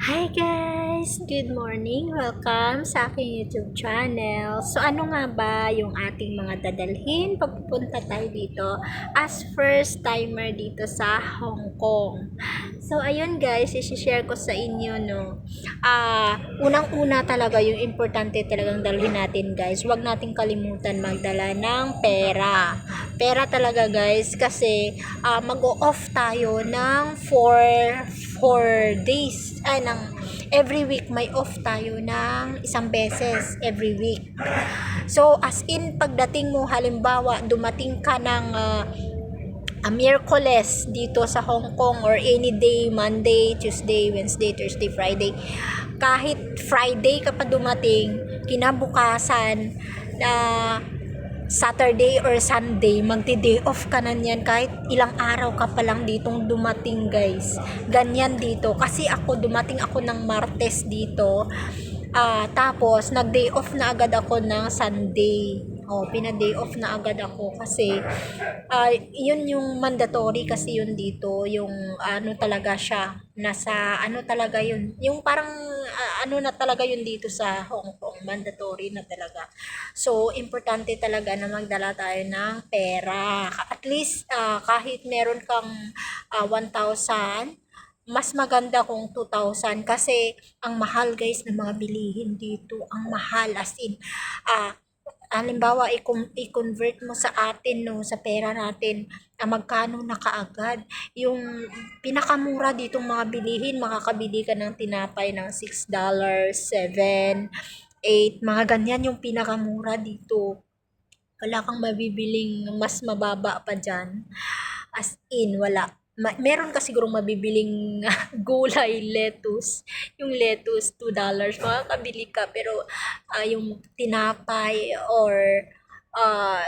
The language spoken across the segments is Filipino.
Hi guys! Good morning! Welcome sa aking YouTube channel. So ano nga ba yung ating mga dadalhin pagpupunta tayo dito as first timer dito sa Hong Kong? So ayun guys, i-share ko sa inyo no. Unang-una talaga yung importante talagang dalhin natin guys. Huwag nating kalimutan magdala ng pera. Pera talaga guys kasi mag-o-off tayo ng 4 days ng every week may off tayo ng isang beses every week. So as in pagdating mo halimbawa dumating ka ng Miyerkules dito sa Hong Kong or any day, Monday, Tuesday, Wednesday, Thursday, Friday. Kahit Friday ka pa dumating, kinabukasan na Saturday or Sunday, magti-day off ka na niyan kahit ilang araw ka pa lang ditong dumating guys. Ganyan dito. Kasi ako, dumating ako ng Martes dito. Tapos, nag-day off na agad ako ng Sunday. Pina-day off na agad ako kasi yun yung mandatory kasi yun dito. Yung ano talaga siya. Nasa ano talaga yun. Yung parang ano na talaga yun dito sa Hong Kong. Mandatory na talaga. So, importante talaga na magdala tayo ng pera. At least, kahit meron kang 1,000, mas maganda kung 2,000 kasi ang mahal guys ng mga bilihin dito. Ang mahal as in, halimbawa i-convert mo sa atin no, sa pera natin, magkano na kaagad. Yung pinakamura ditong mga bilihin, makakabili ka ng tinapay ng $6, 7, 8, mga ganyan yung pinakamura dito. Wala kang mabibiling mas mababa pa dyan. As in, wala. Meron ka sigurong mabibiling gulay, lettuce. Yung lettuce, $2, makakabili ka. Pero yung tinapay or uh,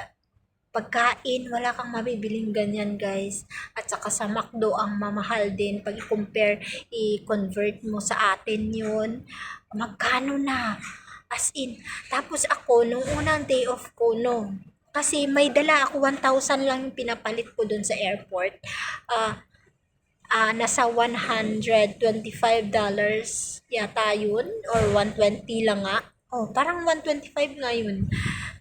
pagkain, wala kang mabibiling ganyan guys. At saka sa McDo, ang mamahal din. Pag i-compare, i-convert mo sa atin yun. Magkano na? As in, tapos ako, nung unang day off ko, no, kasi may dala ako, 1,000 lang yung pinapalit ko dun sa airport. Nasa $125 yata yun, or 120 lang nga. Parang 125 nga yun.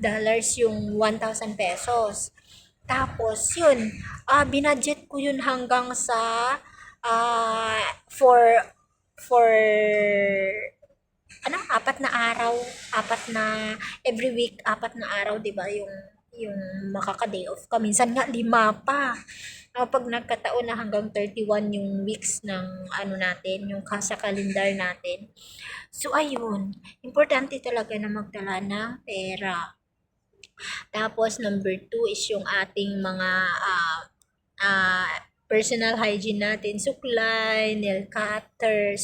Dollars yung 1,000 pesos. Tapos, yun, binudget ko yun hanggang sa for apat na araw, every week, 4 na araw, di ba, yung makaka-day off ka. Minsan nga, 5 pa. Pag nagkataon na hanggang 31 yung weeks ng ano natin, yung sa kalendar natin. So, ayun. Importante talaga na magdala ng pera. Tapos, number 2 is yung ating mga uh, personal hygiene natin, suklay, nail cutter,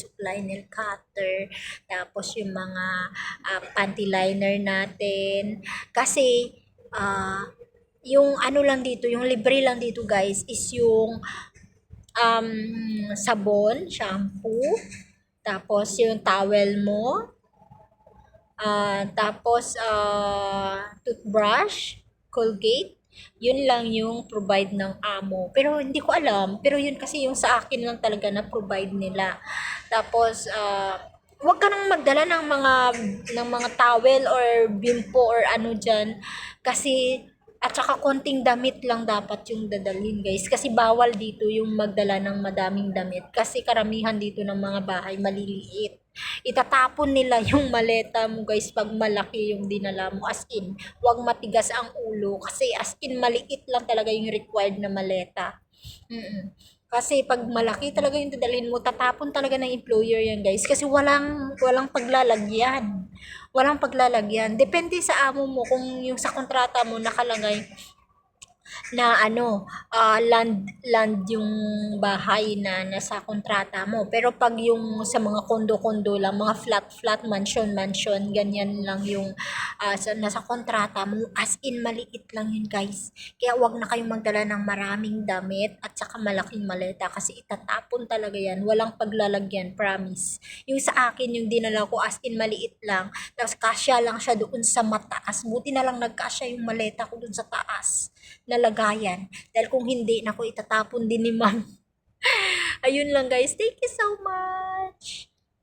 tapos yung mga panty liner natin. Kasi, yung ano lang dito, yung libre lang dito guys, is yung sabon, shampoo, tapos yung towel mo, tapos toothbrush, Colgate, yun lang yung provide ng amo. Pero hindi ko alam, pero yun kasi yung sa akin lang talaga na provide nila. Tapos wag ka nang magdala ng mga towel or bimpo or ano diyan kasi at saka konting damit lang dapat yung dadalhin guys kasi bawal dito yung magdala ng madaming damit kasi karamihan dito ng mga bahay maliliit. Itatapon nila yung maleta mo guys pag malaki yung dinala mo, as in wag matigas ang ulo kasi as in maliit lang talaga yung required na maleta. Kasi pag malaki talaga yung dadalhin mo, tatapon talaga ng employer yan guys kasi walang paglalagyan. Walang paglalagyan. Depende sa amo mo kung yung sa kontrata mo nakalagay na ano, land yung bahay na nasa kontrata mo. Pero pag yung sa mga kondo-kondo lang, mga flat, mansion, ganyan lang yung nasa kontrata mo. As in, maliit lang yun guys. Kaya wag na kayong magdala ng maraming damit at saka malaking maleta kasi itatapon talaga yan. Walang paglalagyan, promise. Yung sa akin, yung dinala ko as in maliit lang. Tapos kasya lang siya doon sa mataas. Buti na lang nagkasya yung maleta ko doon sa taas na lagayan. Dahil kung hindi, naku, itatapon din ni ma'am. Ayun lang guys. Thank you so much.